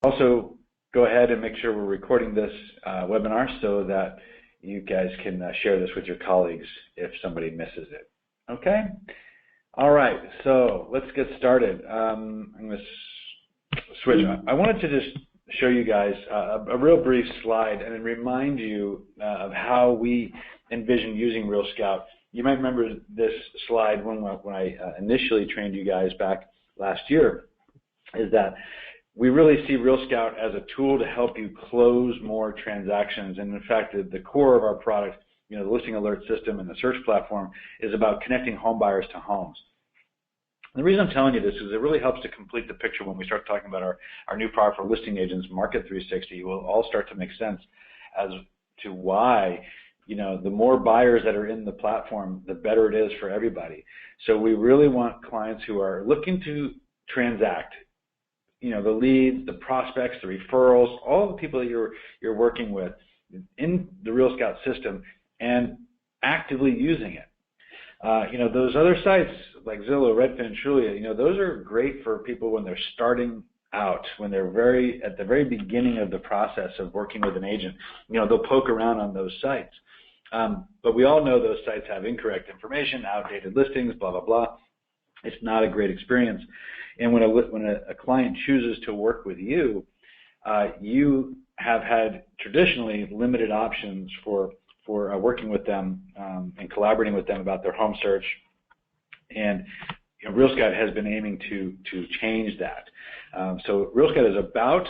Also, go ahead and make sure we're recording this webinar so that you guys can share this with your colleagues if somebody misses it. Okay? All right, so let's get started. I'm going to switch. I wanted to just show you guys a real brief slide and then remind you of how we envision using RealScout. You might remember this slide when I initially trained you guys back last year, is that we really see RealScout as a tool to help you close more transactions. And in fact, the core of our product, the listing alert system and the search platform, is about connecting home buyers to homes. The reason I'm telling you this is it really helps to complete the picture when we start talking about our new product for listing agents, Market360. It will all start to make sense as to why, the more buyers that are in the platform, the better it is for everybody. So we really want clients who are looking to transact, the leads, the prospects, the referrals, all the people that you're working with in the RealScout system and actively using it. Those other sites like Zillow, Redfin, Trulia, those are great for people when they're starting out, when they're at the very beginning of the process of working with an agent. They'll poke around on those sites. But we all know those sites have incorrect information, outdated listings, blah, blah, blah. It's not a great experience. And when a client chooses to work with you, you have had traditionally limited options for working with them and collaborating with them about their home search. And RealScout has been aiming to change that. So RealScout is about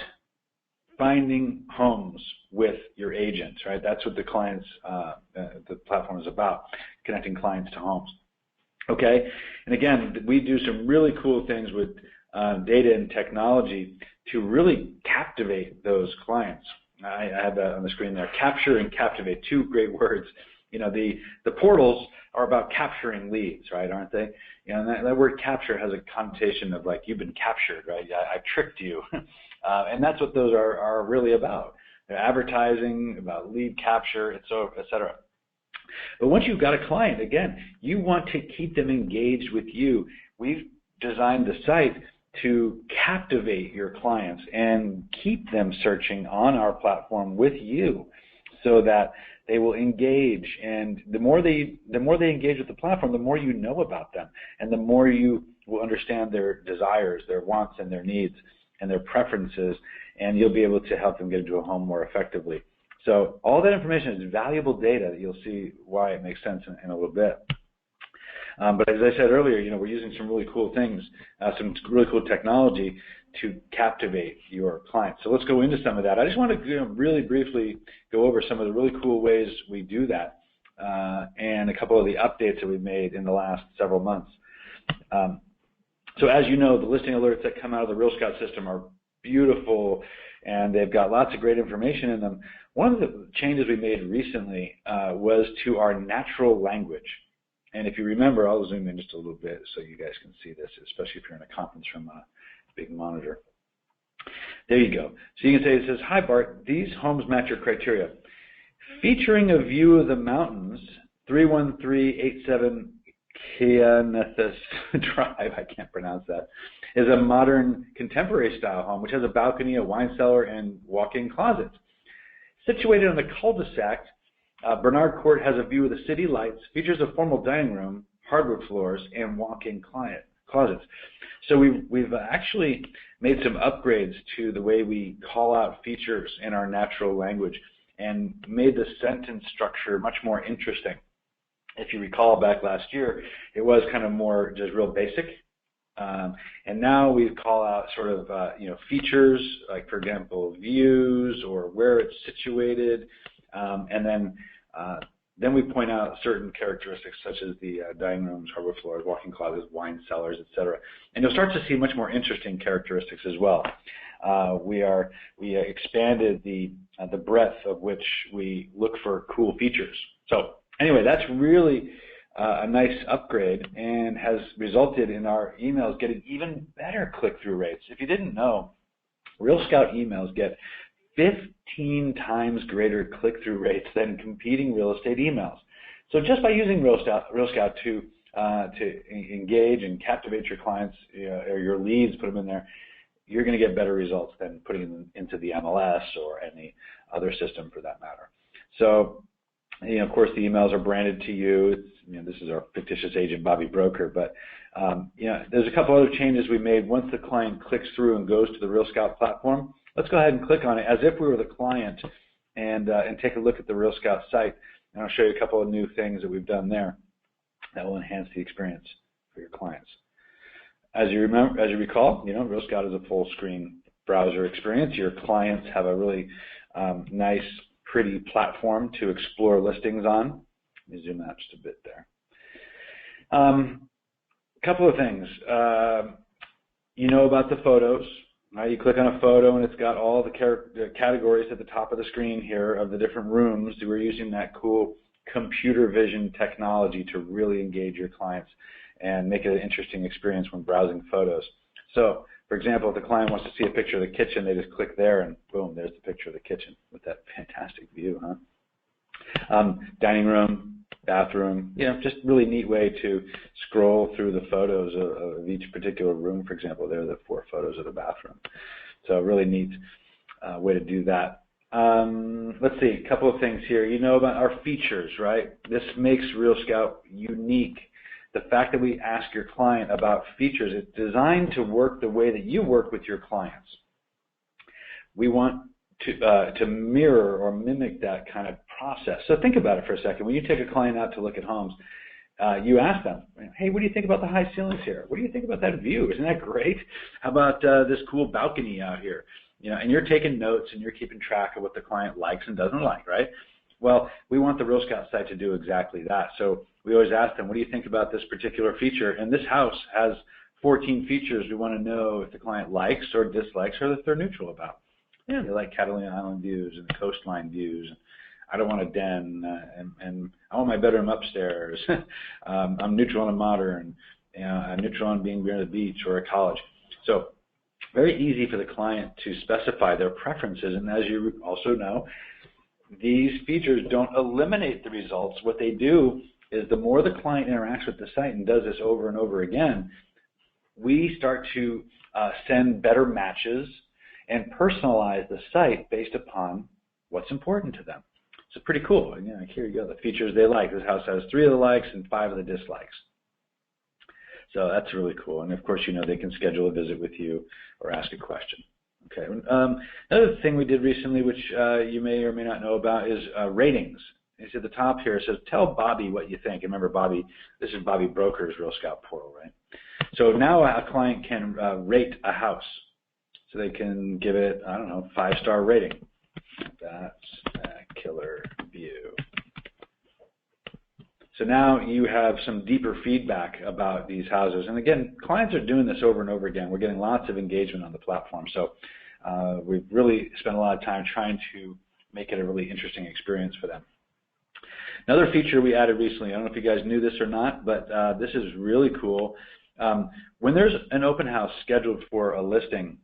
finding homes with your agents, right? That's what the platform is about, connecting clients to homes. Okay, and again, we do some really cool things with data and technology to really captivate those clients. I have that on the screen there. Capture and captivate, two great words. The portals are about capturing leads, right? Aren't they? And that word capture has a connotation of like you've been captured, right? I tricked you, and that's what those are really about. They're advertising, about lead capture, et cetera. But once you've got a client, again, you want to keep them engaged with you. We've designed the site to captivate your clients and keep them searching on our platform with you so that they will engage. And the more they engage with the platform, the more you know about them and the more you will understand their desires, their wants and their needs and their preferences, and you'll be able to help them get into a home more effectively. So all that information is valuable data that you'll see why it makes sense in a little bit. But as I said earlier, we're using some really cool things, some really cool technology to captivate your clients. So let's go into some of that. I just want to really briefly go over some of the really cool ways we do that and a couple of the updates that we've made in the last several months. So as you know, the listing alerts that come out of the RealScout system are beautiful and they've got lots of great information in them. One of the changes we made recently was to our natural language. And if you remember, I'll zoom in just a little bit so you guys can see this, especially if you're in a conference room on a big monitor. There you go. So you can say, it says, "Hi Bart, these homes match your criteria. Featuring a view of the mountains, 31387 Kianethus Drive," I can't pronounce that, "is a modern contemporary style home which has a balcony, a wine cellar, and walk-in closets. Situated on the cul-de-sac, Bernard Court has a view of the city lights, features a formal dining room, hardwood floors, and walk-in closets." So we've actually made some upgrades to the way we call out features in our natural language and made the sentence structure much more interesting. If you recall back last year, it was kind of more just real basic. And now we call out sort of features, like for example views or where it's situated, and then we point out certain characteristics such as the dining rooms, hardwood floors, walk-in closets, wine cellars, etc. And you'll start to see much more interesting characteristics as well. We expanded the breadth of which we look for cool features. So anyway, that's really a nice upgrade and has resulted in our emails getting even better click-through rates. If you didn't know, RealScout emails get 15 times greater click-through rates than competing real estate emails. So just by using RealScout to engage and captivate your clients or your leads, put them in there, you're going to get better results than putting them into the MLS or any other system for that matter. So, of course, the emails are branded to you. This is our fictitious agent, Bobby Broker, but there's a couple other changes we made. Once the client clicks through and goes to the RealScout platform, let's go ahead and click on it as if we were the client and take a look at the RealScout site. And I'll show you a couple of new things that we've done there that will enhance the experience for your clients. As you recall, RealScout is a full screen browser experience. Your clients have a really nice, pretty platform to explore listings on. Let me zoom out just a bit there. A couple of things. About the photos. Right? You click on a photo and it's got all the categories at the top of the screen here of the different rooms. We're using that cool computer vision technology to really engage your clients and make it an interesting experience when browsing photos. So, for example, if the client wants to see a picture of the kitchen, they just click there and boom, there's the picture of the kitchen with that fantastic view, huh? Dining room, bathroom, just really neat way to scroll through the photos of each particular room. For example, there are the 4 photos of the bathroom. So really neat way to do that. Let's see, a couple of things here. About our features, right? This makes RealScout unique. The fact that we ask your client about features, it's designed to work the way that you work with your clients. We want to mirror or mimic that kind of process. So think about it for a second. When you take a client out to look at homes, you ask them, hey, what do you think about the high ceilings here? What do you think about that view? Isn't that great? How about this cool balcony out here? And you're taking notes and you're keeping track of what the client likes and doesn't like, right? Well, we want the RealScout site to do exactly that. So we always ask them, what do you think about this particular feature? And this house has 14 features we want to know if the client likes or dislikes or that they're neutral about. They like Catalina Island views and coastline views. I don't want a den, and I want my bedroom upstairs. I'm neutral on a modern. I'm neutral on being near the beach or a college. So very easy for the client to specify their preferences. And as you also know, these features don't eliminate the results. What they do is the more the client interacts with the site and does this over and over again, we start to send better matches and personalize the site based upon what's important to them. So pretty cool. And here you go, the features they like. This house has 3 of the likes and 5 of the dislikes. So that's really cool. And of course, they can schedule a visit with you or ask a question. Okay. Another thing we did recently, which you may or may not know about, is ratings. You see at the top here, it says, tell Bobby what you think. And remember, Bobby, this is Bobby Broker's RealScout portal, right? So now a client can rate a house. So they can give it, 5-star rating. That's a killer view. So now you have some deeper feedback about these houses. And again, clients are doing this over and over again. We're getting lots of engagement on the platform. So we've really spent a lot of time trying to make it a really interesting experience for them. Another feature we added recently, I don't know if you guys knew this or not, but this is really cool. When there's an open house scheduled for a listing,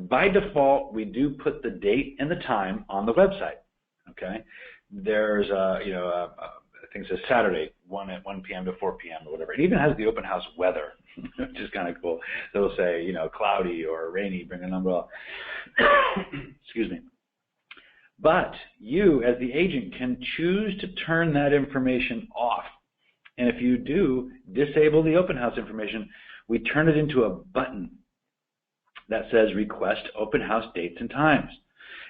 by default, we do put the date and the time on the website. Okay, there's I think it says Saturday, 1 p.m. to 4 p.m. or whatever. It even has the open house weather, which is kind of cool. So it'll say cloudy or rainy, bring an umbrella. Excuse me. But you, as the agent, can choose to turn that information off. And if you do disable the open house information, we turn it into a button that says request open house dates and times.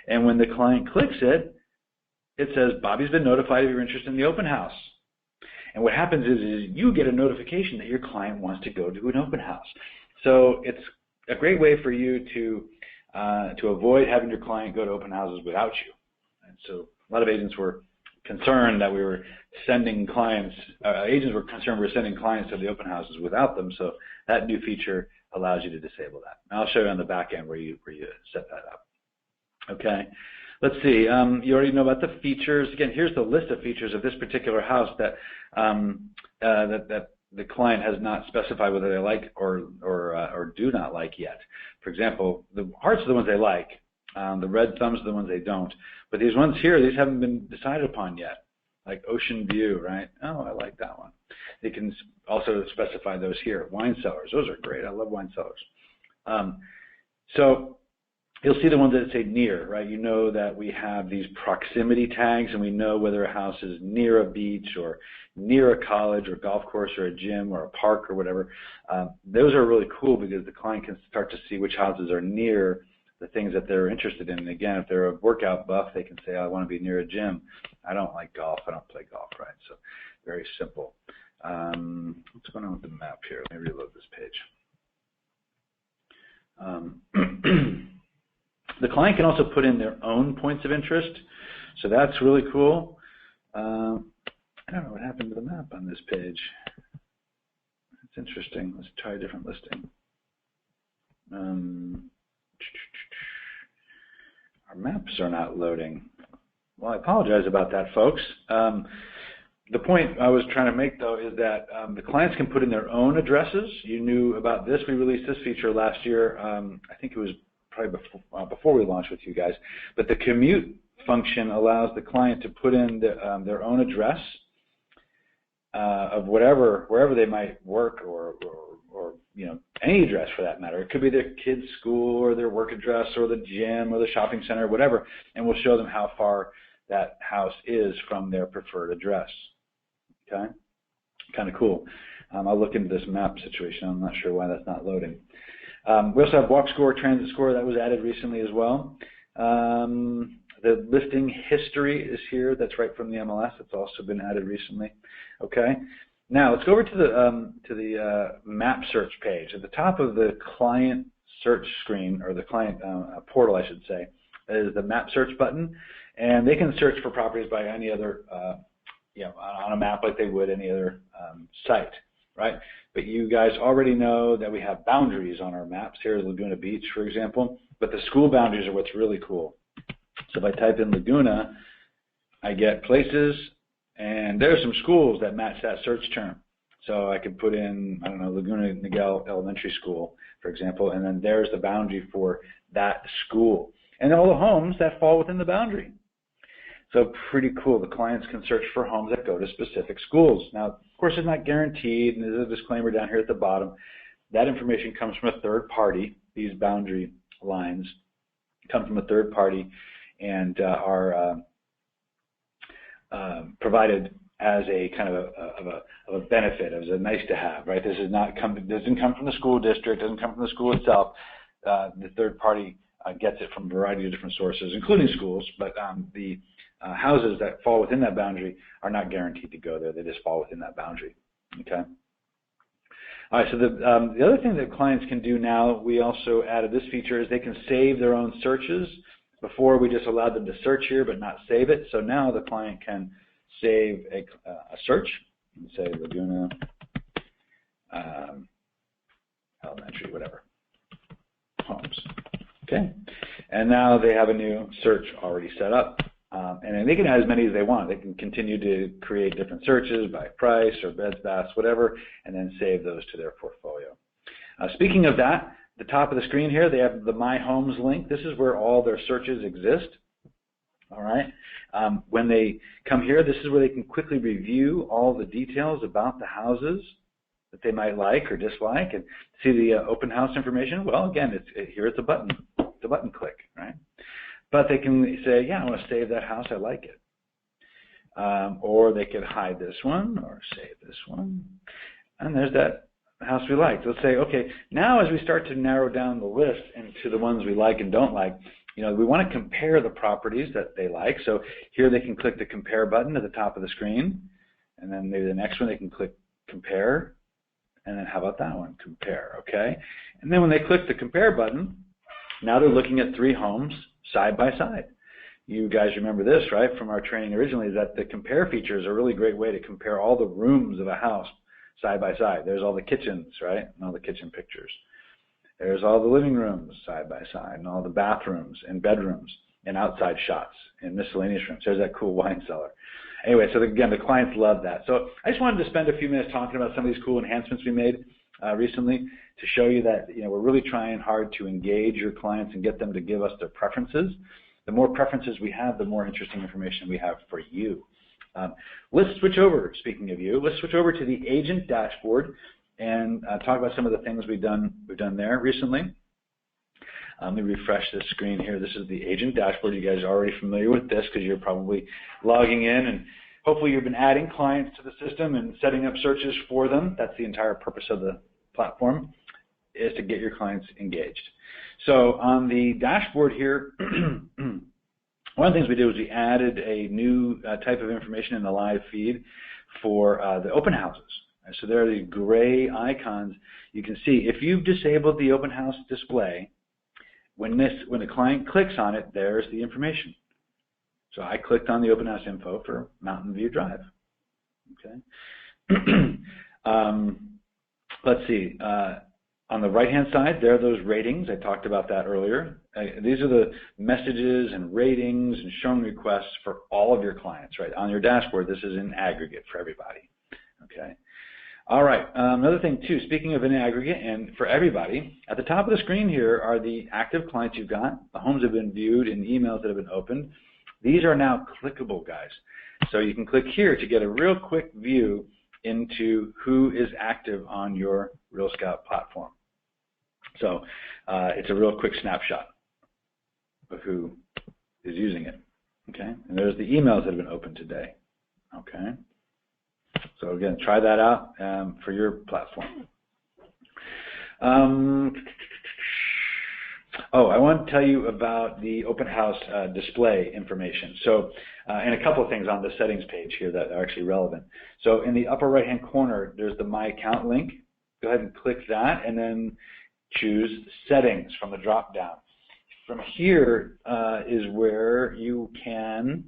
And when the client clicks it, it says Bobby's been notified of your interest in the open house. And what happens is you get a notification that your client wants to go to an open house. So it's a great way for you to avoid having your client go to open houses without you. And so a lot of agents were concerned that we were sending clients, agents were concerned we were sending clients to the open houses without them. So that new feature allows you to disable that. And I'll show you on the back end where you set that up. Okay, let's see. You already know about the features. Again, here's the list of features of this particular house that that the client has not specified whether they like or do not like yet. For example, the hearts are the ones they like. The red thumbs are the ones they don't. But these ones here, these haven't been decided upon yet. Like ocean view, right? Oh, I like that one. They can also specify those here. Wine cellars, those are great. I love wine cellars. So you'll see the ones that say near, right? You know that we have these proximity tags, and we know whether a house is near a beach or near a college or golf course or a gym or a park or whatever. Those are really cool because the client can start to see which houses are near the things that they're interested in. And again, if they're a workout buff, they can say, I want to be near a gym. I don't like golf. I don't play golf, right? So very simple. What's going on with the map here? Let me reload this page. The client can also put in their own points of interest, so that's really cool. I don't know what happened to the map on this page. It's interesting. Let's try a different listing. Our maps are not loading. Well, I apologize about that, folks. The point I was trying to make, though, is that the clients can put in their own addresses. You knew about this. We released this feature last year. I think it was probably before we launched with you guys. But the commute function allows the client to put in their own address of wherever they might work, or any address for that matter. It could be their kid's school or their work address or the gym or the shopping center, whatever, and we'll show them how far that house is from their preferred address. Okay, kind of cool. I'll look into this map situation. I'm not sure why that's not loading. We also have walk score, transit score, that was added recently as well. The listing history is here. That's right from the MLS. It's also been added recently. Okay. Now let's go over to the map search page. At the top of the client search screen, or the client portal, I should say, is the map search button, and they can search for properties by any other, on a map like they would any other site, right? But you guys already know that we have boundaries on our maps. Here is Laguna Beach, for example, but the school boundaries are what's really cool. So if I type in Laguna, I get places, and there's some schools that match that search term. So I could put in, I don't know, Laguna Niguel Elementary School, for example, and then there's the boundary for that school. And all the homes that fall within the boundary. So pretty cool. The clients can search for homes that go to specific schools. Now, of course, it's not guaranteed, and there's a disclaimer down here at the bottom. That information comes from a third party. These boundary lines come from a third party and are provided as a kind of a benefit, as a nice to have, right? This is not doesn't come from the school district, doesn't come from the school itself. The third party gets it from a variety of different sources, including schools, but the houses that fall within that boundary are not guaranteed to go there. They just fall within that boundary. Okay. All right. So the other thing that clients can do now, we also added this feature, is they can save their own searches. Before, we just allowed them to search here but not save it. So now the client can save a search and say Laguna Elementary, whatever, homes. Okay. And now they have a new search already set up. And they can add as many as they want. They can continue to create different searches by price or beds, baths, whatever, and then save those to their portfolio. Speaking of that, the top of the screen here, they have the My Homes link. This is where all their searches exist. All right. When they come here, this is where they can quickly review all the details about the houses that they might like or dislike, and see the open house information. Well, again, here it's a button. It's a button click, right? But they can say, yeah, I want to save that house. I like it. Or they could hide this one or save this one. And there's that house we like. Let's say, okay, now as we start to narrow down the list into the ones we like and don't like, we want to compare the properties that they like. So here they can click the compare button at the top of the screen. And then maybe the next one they can click compare. And then how about that one? Compare, okay? And then when they click the compare button, now they're looking at 3 homes side by side. You guys remember this, right, from our training originally, that the compare feature is a really great way to compare all the rooms of a house side by side. There's all the kitchens, right, and all the kitchen pictures. There's all the living rooms side by side, and all the bathrooms and bedrooms and outside shots and miscellaneous rooms. There's that cool wine cellar. Anyway, so again, the clients love that. So I just wanted to spend a few minutes talking about some of these cool enhancements we made recently to show you that we're really trying hard to engage your clients and get them to give us their preferences. The more preferences we have, the more interesting information we have for you. Let's switch over, speaking of you, let's switch over to the agent dashboard and talk about some of the things we've done there recently. Let me refresh this screen here. This is the agent dashboard. You guys are already familiar with this because you're probably logging in, and hopefully you've been adding clients to the system and setting up searches for them. That's the entire purpose of the platform, is to get your clients engaged. So on the dashboard here, one of the things we did was we added a new type of information in the live feed for the open houses. So there are these gray icons. You can see if you've disabled the open house display, when the client clicks on it, there's the information. So I clicked on the open house info for Mountain View Drive. Okay. Let's see. On the right-hand side, there are those ratings. I talked about that earlier. These are the messages and ratings and showing requests for all of your clients, right? On your dashboard, this is in aggregate for everybody. Okay. All right. Another thing, too, speaking of in aggregate and for everybody, at the top of the screen here are the active clients you've got, the homes that have been viewed, and emails that have been opened. These are now clickable, guys. So you can click here to get a real quick view into who is active on your RealScout platform. So it's a real quick snapshot of who is using it. Okay, and there's the emails that have been opened today. Okay, so again, try that out for your platform. Oh, I want to tell you about the open house display information. So, and a couple of things on the settings page here that are actually relevant. So in the upper right-hand corner, there's the My Account link. Go ahead and click that, and then choose Settings from the drop-down. From here is where you can,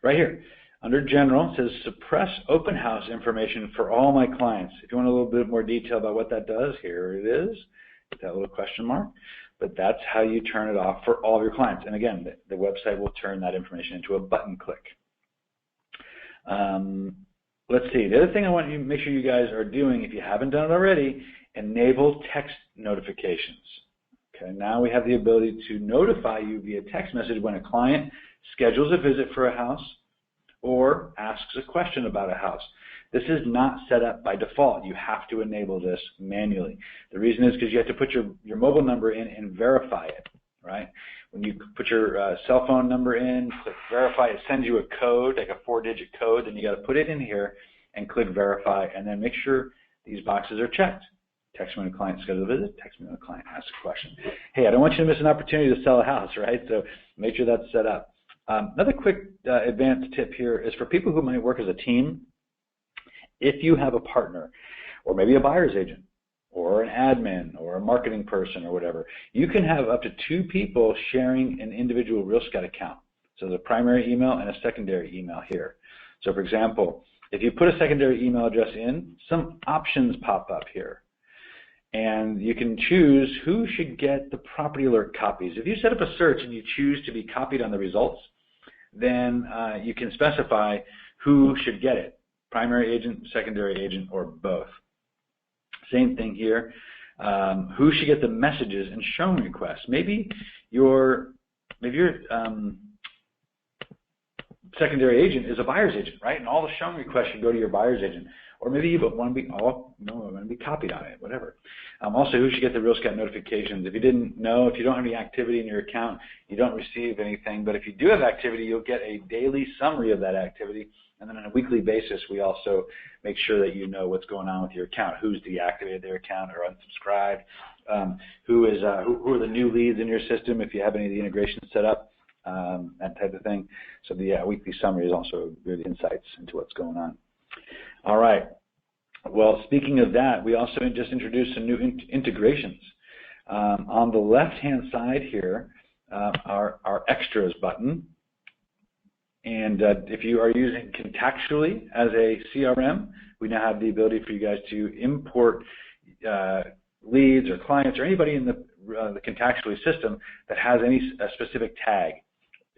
right here, under General, it says Suppress Open House Information for all my clients. If you want a little bit more detail about what that does, here it is, with that little question mark. But that's how you turn it off for all of your clients. And again, the website will turn that information into a button click. Let's see. The other thing I want you to make sure you guys are doing, if you haven't done it already, enable text notifications. Okay, now we have the ability to notify you via text message when a client schedules a visit for a house or asks a question about a house. This is not set up by default. You have to enable this manually. The reason is because you have to put your mobile number in and verify it, right? When you put your cell phone number in, click verify, it sends you a code, like a 4-digit code, then you got to put it in here and click verify, and then make sure these boxes are checked. Text me when a client schedules a visit, text me when a client asks a question. Hey, I don't want you to miss an opportunity to sell a house, right? So make sure that's set up. Another quick advanced tip here is for people who might work as a team. If you have a partner, or maybe a buyer's agent, or an admin, or a marketing person, or whatever, you can have up to 2 people sharing an individual RealScout account. So there's a primary email and a secondary email here. So for example, if you put a secondary email address in, some options pop up here. And you can choose who should get the property alert copies. If you set up a search and you choose to be copied on the results, then you can specify who should get it. Primary agent, secondary agent, or both. Same thing here. Who should get the messages and showing requests? Maybe your secondary agent is a buyer's agent, right? And all the showing requests should go to your buyer's agent. Or maybe you want to be copied on it, whatever. Also, who should get the RealScout notifications? If you didn't know, if you don't have any activity in your account, you don't receive anything. But if you do have activity, you'll get a daily summary of that activity. And then on a weekly basis, we also make sure that you know what's going on with your account, who's deactivated their account or unsubscribed, who are the new leads in your system if you have any of the integrations set up, that type of thing. So the weekly summary is also good insights into what's going on. All right. Well, speaking of that, we also just introduced some new integrations. On the left-hand side here, our extras button. And if you are using Contactually as a CRM, we now have the ability for you guys to import leads or clients or anybody in the Contactually system that has any specific tag.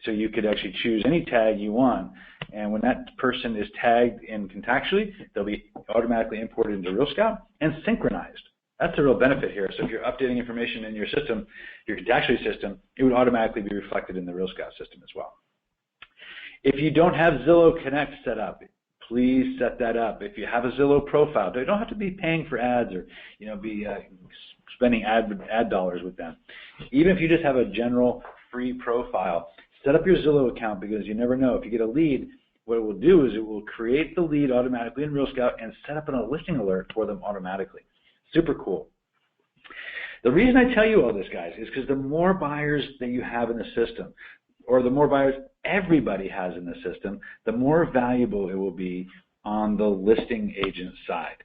So you could actually choose any tag you want, and when that person is tagged in Contactually, they'll be automatically imported into RealScout and synchronized. That's the real benefit here. So if you're updating information in your system, your Contactually system, it would automatically be reflected in the RealScout system as well. If you don't have Zillow Connect set up, please set that up. If you have a Zillow profile, you don't have to be paying for ads or be spending ad dollars with them. Even if you just have a general free profile, set up your Zillow account, because you never know. If you get a lead, what it will do is it will create the lead automatically in RealScout and set up a listing alert for them automatically. Super cool. The reason I tell you all this, guys, is because the more buyers that you have in the system, or the more buyers everybody has in the system, the more valuable it will be on the listing agent side.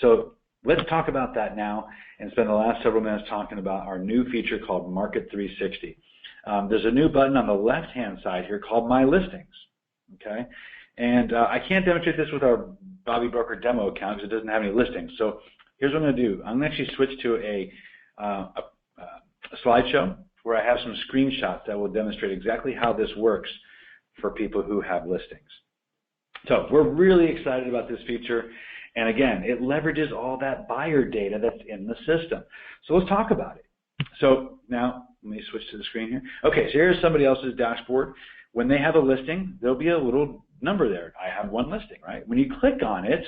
So let's talk about that now and spend the last several minutes talking about our new feature called Market360. There's a new button on the left-hand side here called My Listings. Okay, and I can't demonstrate this with our Bobby Broker demo account because it doesn't have any listings. So here's what I'm going to do. I'm going to actually switch to a slideshow where I have some screenshots that will demonstrate exactly how this works for people who have listings. So we're really excited about this feature. And again, it leverages all that buyer data that's in the system. So let's talk about it. So now, let me switch to the screen here. Okay, so here's somebody else's dashboard. When they have a listing, there'll be a little number there. I have one listing, right? When you click on it,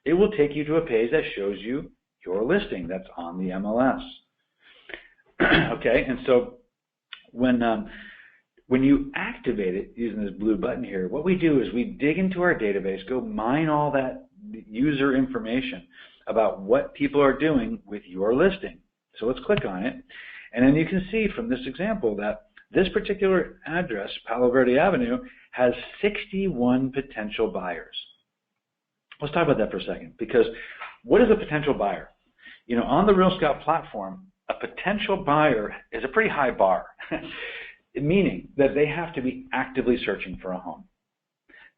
it will take you to a page that shows you your listing that's on the MLS. Okay, and so when you activate it using this blue button here, what we do is we dig into our database, go mine all that user information about what people are doing with your listing. So let's click on it, and then you can see from this example that this particular address, Palo Verde Avenue, has 61 potential buyers. Let's talk about that for a second, because what is a potential buyer? You know, on the RealScout platform, a potential buyer is a pretty high bar, meaning that they have to be actively searching for a home.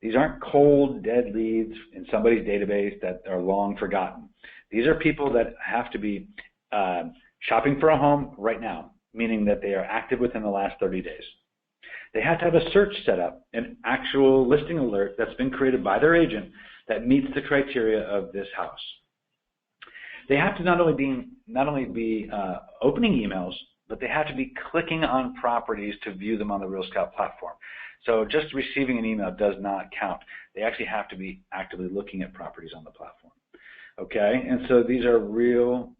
These aren't cold, dead leads in somebody's database that are long forgotten. These are people that have to be shopping for a home right now, meaning that they are active within the last 30 days. They have to have a search set up, an actual listing alert that's been created by their agent that meets the criteria of this house. They have to not only be opening emails, but they have to be clicking on properties to view them on the RealScout platform. So just receiving an email does not count. They actually have to be actively looking at properties on the platform. Okay, and so these are real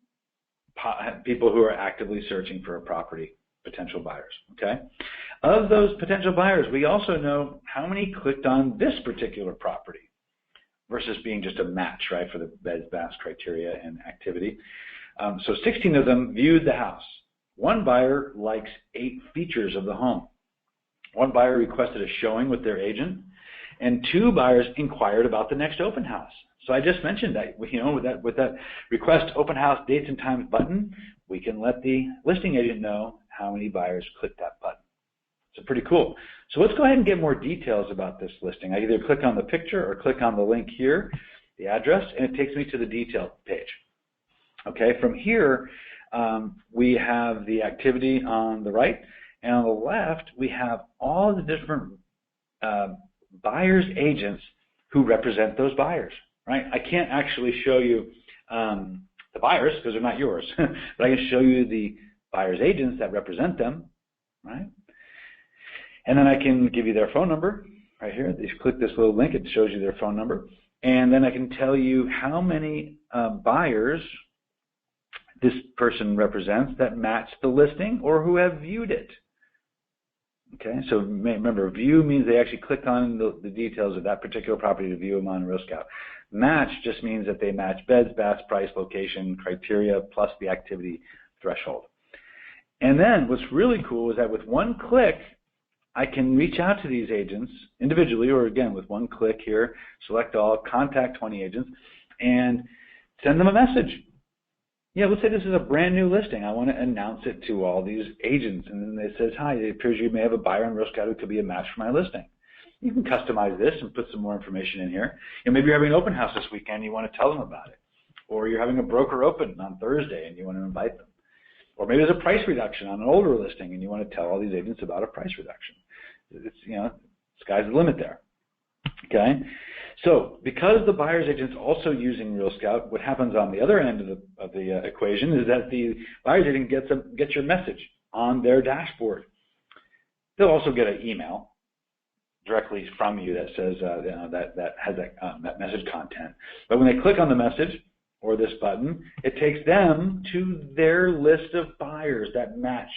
people who are actively searching for a property, potential buyers. Okay, of those potential buyers, we also know how many clicked on this particular property versus being just a match, right, for the beds, baths criteria and activity. So 16 of them viewed the house. One buyer likes 8 features of the home. One buyer requested a showing with their agent, and 2 buyers inquired about the next open house. So I just mentioned that, you know, with that request open house dates and times button, we can let the listing agent know how many buyers clicked that button. So pretty cool. So let's go ahead and get more details about this listing. I either click on the picture or click on the link here, the address, and it takes me to the detail page. Okay, from here, we have the activity on the right, and on the left, we have all the different buyers' agents who represent those buyers, right? I can't actually show you the buyers because they're not yours, but I can show you the buyers' agents that represent them, right? And then I can give you their phone number right here. You click this little link, it shows you their phone number. And then I can tell you how many buyers this person represents that match the listing or who have viewed it. Okay, so remember, view means they actually clicked on the details of that particular property to view them on RealScout. Match just means that they match beds, baths, price, location, criteria, plus the activity threshold. And then what's really cool is that with one click, I can reach out to these agents individually, or again, with one click here, select all, contact 20 agents, and send them a message. Yeah, let's say this is a brand new listing. I want to announce it to all these agents. And then it says, hi, it appears you may have a buyer on RealScout who could be a match for my listing. You can customize this and put some more information in here. And maybe you're having an open house this weekend, you want to tell them about it. Or you're having a broker open on Thursday and you want to invite them. Or maybe there's a price reduction on an older listing and you want to tell all these agents about a price reduction. It's, you know, sky's the limit there. Okay? So because the buyer's agent's also using RealScout, what happens on the other end of the equation is that the buyer's agent gets your message on their dashboard. They'll also get an email directly from you that says that has that message content. But when they click on the message, or this button, it takes them to their list of buyers that match.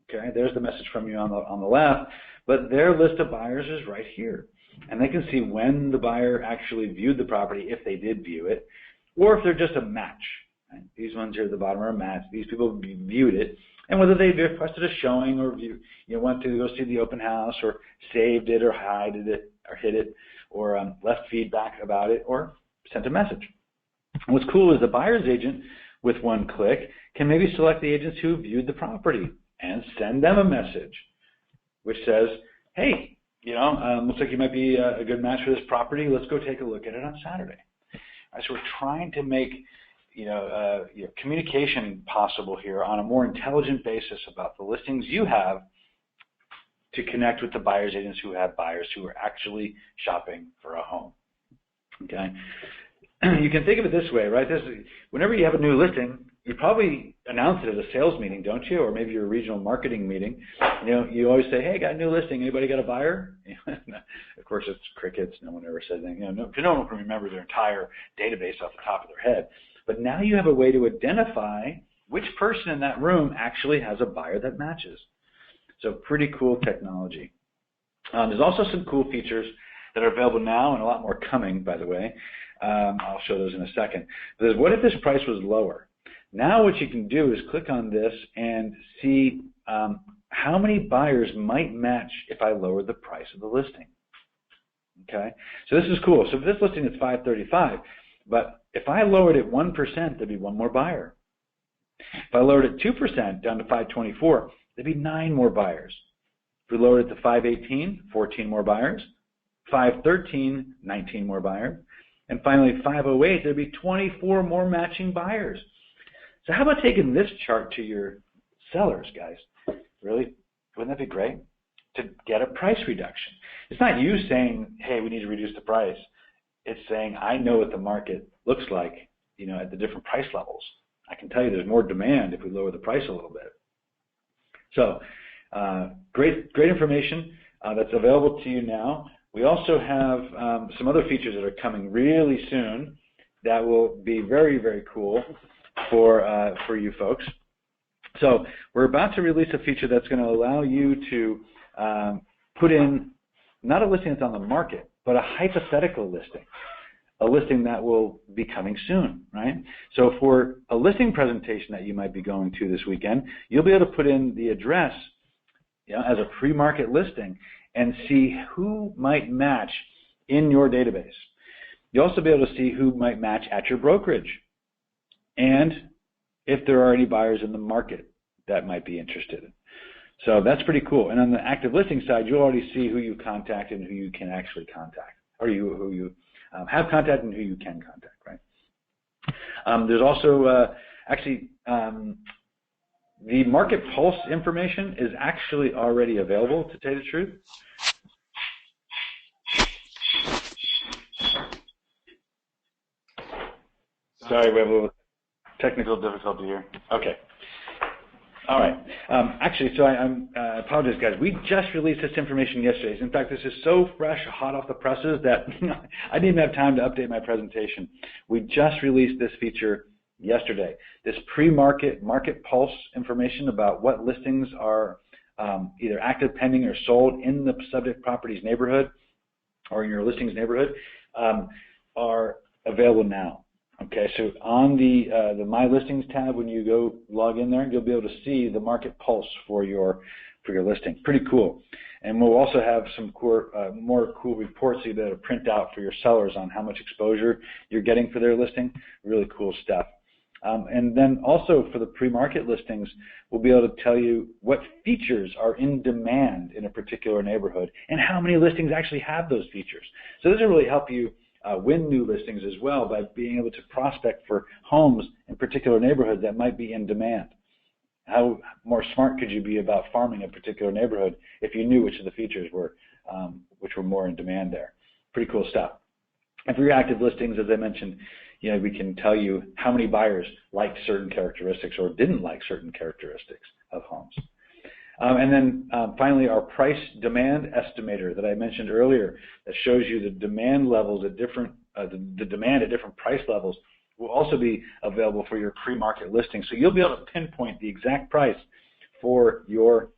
Okay, there's the message from you on the left, but their list of buyers is right here. And they can see when the buyer actually viewed the property, if they did view it, or if they're just a match. Right? These ones here at the bottom are a match. These people viewed it, and whether they requested a showing or went to go see the open house or saved it or hid it or left feedback about it or sent a message. And what's cool is the buyer's agent, with one click, can maybe select the agents who viewed the property and send them a message which says, hey, looks like you might be a good match for this property. Let's go take a look at it on Saturday. All right, so we're trying to make communication possible here on a more intelligent basis about the listings you have to connect with the buyer's agents who have buyers who are actually shopping for a home. Okay, you can think of it this way, right? Whenever you have a new listing, you probably announce it at a sales meeting, don't you? Or maybe your regional marketing meeting. You always say, hey, got a new listing. Anybody got a buyer? Of course, it's crickets. No one ever says anything. No one can remember their entire database off the top of their head. But now you have a way to identify which person in that room actually has a buyer that matches. So pretty cool technology. There's also some cool features that are available now and a lot more coming, by the way. I'll show those in a second. But what if this price was lower? Now what you can do is click on this and see how many buyers might match if I lower the price of the listing. Okay, so this is cool. So for this listing, it's $535, but if I lowered it 1%, there'd be one more buyer. If I lowered it 2% down to $524, there'd be 9 more buyers. If we lowered it to $518, 14 more buyers. $513, 19 more buyers. And finally, $508, there'd be 24 more matching buyers. So how about taking this chart to your sellers, guys? Really? Wouldn't that be great? To get a price reduction. It's not you saying, hey, we need to reduce the price. It's saying, I know what the market looks like, at the different price levels. I can tell you there's more demand if we lower the price a little bit. So great information that's available to you now. We also have some other features that are coming really soon that will be very, very cool for you folks. So we're about to release a feature that's going to allow you to put in not a listing that's on the market, but a hypothetical listing, a listing that will be coming soon, right? So for a listing presentation that you might be going to this weekend, you'll be able to put in the address as a pre-market listing and see who might match in your database. You'll also be able to see who might match at your brokerage and if there are any buyers in the market that might be interested. So that's pretty cool. And on the active listing side, you'll already see who you contacted and who you can actually contact, or who you have contacted and who you can contact, right? There's also the market pulse information is actually already available, to tell you the truth. Sorry, we have a little technical difficulty here. Okay. All right. So I apologize, guys. We just released this information yesterday. In fact, this is so fresh, hot off the presses that I didn't even have time to update my presentation. We just released this feature yesterday. This pre-market market pulse information about what listings are either active, pending, or sold in the subject property's neighborhood or in your listings neighborhood are available now. Okay, so on the My Listings tab, when you go log in there, you'll be able to see the market pulse for your listing. Pretty cool. And we'll also have some more cool reports that are print out for your sellers on how much exposure you're getting for their listing. Really cool stuff. And then also for the pre-market listings, we'll be able to tell you what features are in demand in a particular neighborhood and how many listings actually have those features. So this will really help you win new listings as well by being able to prospect for homes in particular neighborhoods that might be in demand. How more smart could you be about farming a particular neighborhood if you knew which of the features were which were more in demand there? Pretty cool stuff. And for your active listings, as I mentioned, we can tell you how many buyers liked certain characteristics or didn't like certain characteristics of homes. And then finally, our price demand estimator that I mentioned earlier that shows you the demand levels at different, the demand at different price levels will also be available for your pre-market listing. So you'll be able to pinpoint the exact price for your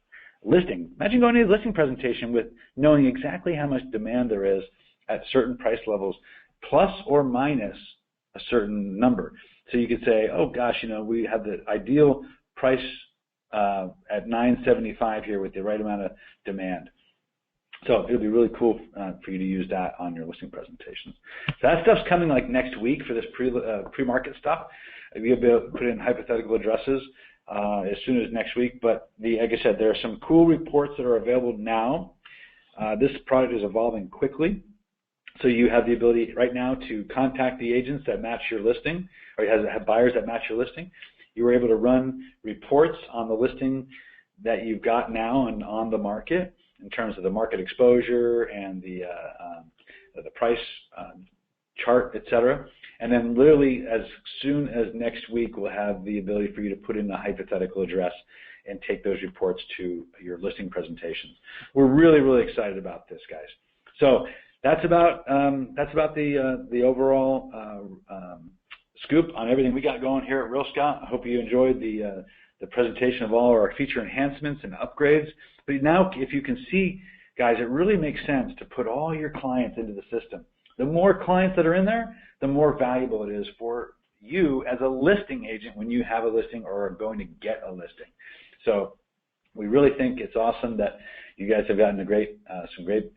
listing. Imagine going to a listing presentation with knowing exactly how much demand there is at certain price levels, plus or minus a certain number. So you could say, oh gosh, we have the ideal price at $9.75 here with the right amount of demand. So it'll be really cool for you to use that on your listing presentations. So that stuff's coming like next week for this pre-market stuff. You'll be able to put in hypothetical addresses as soon as next week. But like I said, there are some cool reports that are available now. This product is evolving quickly. So you have the ability right now to contact the agents that match your listing, or have buyers that match your listing. You were able to run reports on the listing that you've got now and on the market in terms of the market exposure and the price chart, etc. And then literally as soon as next week, we'll have the ability for you to put in a hypothetical address and take those reports to your listing presentations. We're really, really excited about this, guys. So that's about the overall scoop on everything we got going here at RealScout. I hope you enjoyed the presentation of all our feature enhancements and upgrades. But now, if you can see, guys, it really makes sense to put all your clients into the system. The more clients that are in there, the more valuable it is for you as a listing agent when you have a listing or are going to get a listing. So we really think it's awesome that you guys have gotten some great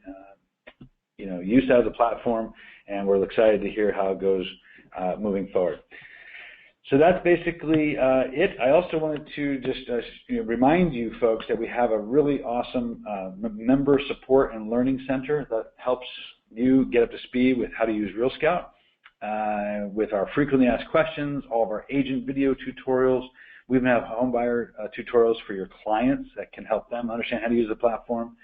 use out of the platform, and we're excited to hear how it goes moving forward. So that's basically it. I also wanted to just remind you folks that we have a really awesome member support and learning center that helps you get up to speed with how to use RealScout, with our frequently asked questions, all of our agent video tutorials. We even have home buyer tutorials for your clients that can help them understand how to use the platform.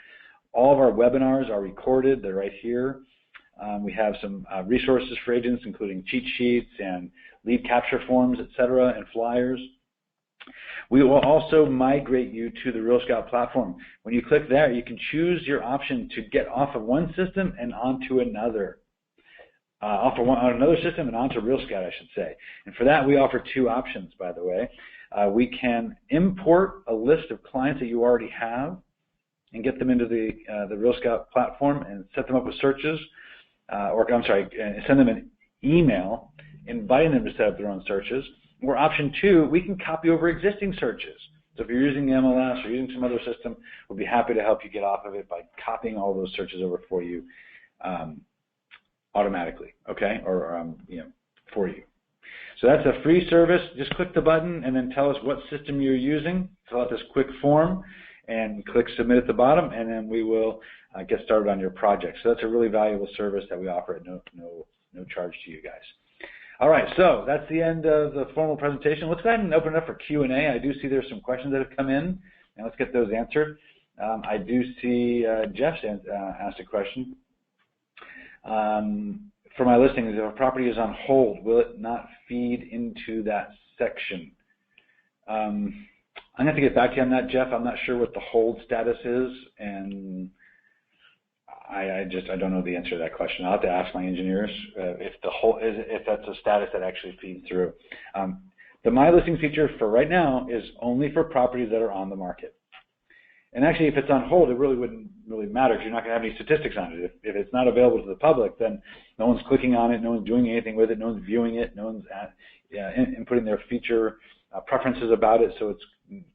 All of our webinars are recorded. They're right here. We have some resources for agents, including cheat sheets and lead capture forms, etc., and flyers. We will also migrate you to the RealScout platform. When you click there, you can choose your option to get off of one system and onto another. On another system and onto RealScout, I should say. And for that, we offer two options, by the way. We can import a list of clients that you already have and get them into the RealScout platform and set them up with searches, send them an email inviting them to set up their own searches. Or option two, we can copy over existing searches. So if you're using the MLS or using some other system, we'll be happy to help you get off of it by copying all those searches over for you automatically, okay, or for you. So that's a free service. Just click the button and then tell us what system you're using. Fill out this quick form and click submit at the bottom, and then we will get started on your project. So that's a really valuable service that we offer at no charge to you guys. All right, so that's the end of the formal presentation. Let's go ahead and open it up for Q&A. I do see there's some questions that have come in, and let's get those answered. I do see Jeff asked a question. For my listings, if a property is on hold, will it not feed into that section? I'm going to have to get back to you on that, Jeff. I'm not sure what the hold status is, and I don't know the answer to that question. I'll have to ask my engineers if that's a status that actually feeds through. The My Listing feature for right now is only for properties that are on the market. And actually, if it's on hold, it really wouldn't really matter because you're not going to have any statistics on it. If it's not available to the public, then no one's clicking on it, no one's doing anything with it, no one's viewing it, no one's inputting their feature preferences about it, so it's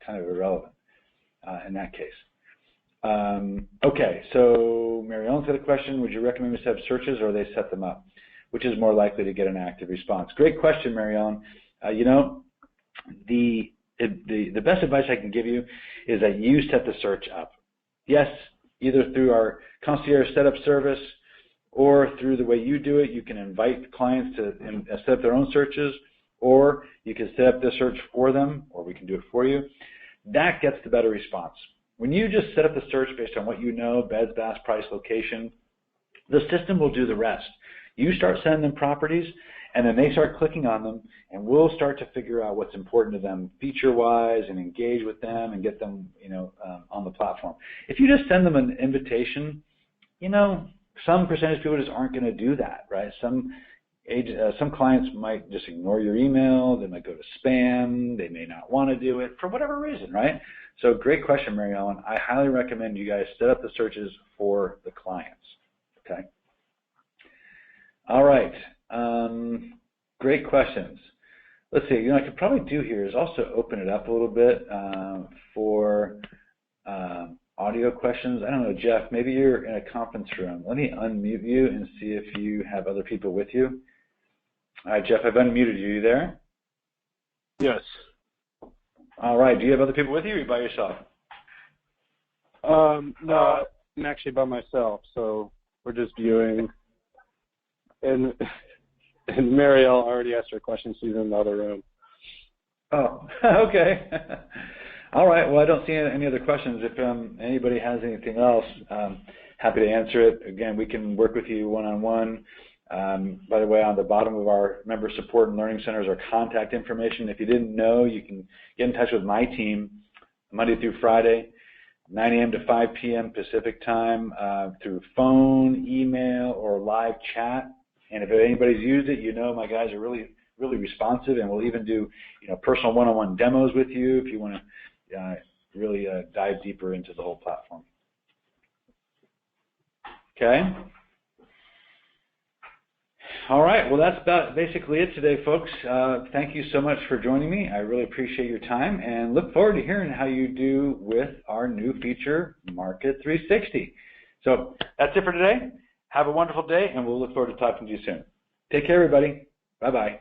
kind of irrelevant in that case. Okay, so Mary Ellen's got a question. Would you recommend we set up searches or they set them up? Which is more likely to get an active response? Great question, Mary Ellen. The best advice I can give you is that you set the search up. Yes, either through our concierge setup service or through the way you do it. You can invite clients to set up their own searches, or you can set up the search for them, or we can do it for you. That gets the better response. When you just set up the search based on what you know, beds, baths, price, location, the system will do the rest. You start sending them properties, and then they start clicking on them, and we'll start to figure out what's important to them feature-wise and engage with them and get them, on the platform. If you just send them an invitation, some percentage of people just aren't going to do that, right? Some some clients might just ignore your email. They might go to spam. They may not want to do it for whatever reason, right? So great question, Mary Ellen. I highly recommend you guys set up the searches for the clients, okay? All right, great questions. Let's see, what I could probably do here is also open it up a little bit for audio questions. I don't know, Jeff, maybe you're in a conference room. Let me unmute you and see if you have other people with you. All right, Jeff, I've unmuted you. You there? Yes. All right, do you have other people with you or are you by yourself? No, I'm actually by myself, so we're just viewing. And Marielle already asked her question. She's in the other room. Oh, okay. All right. Well, I don't see any other questions. If anybody has anything else, happy to answer it. Again, we can work with you one-on-one. By the way, on the bottom of our member support and learning centers are contact information. If you didn't know, you can get in touch with my team Monday through Friday, 9 a.m. to 5 p.m. Pacific time through phone, email, or live chat. And if anybody's used it, my guys are really responsive, and we'll even do personal one-on-one demos with you if you want to really dive deeper into the whole platform. Okay. All right. Well, that's about basically it today, folks. Thank you so much for joining me. I really appreciate your time, and look forward to hearing how you do with our new feature, Market360. So that's it for today. Have a wonderful day, and we'll look forward to talking to you soon. Take care, everybody. Bye-bye.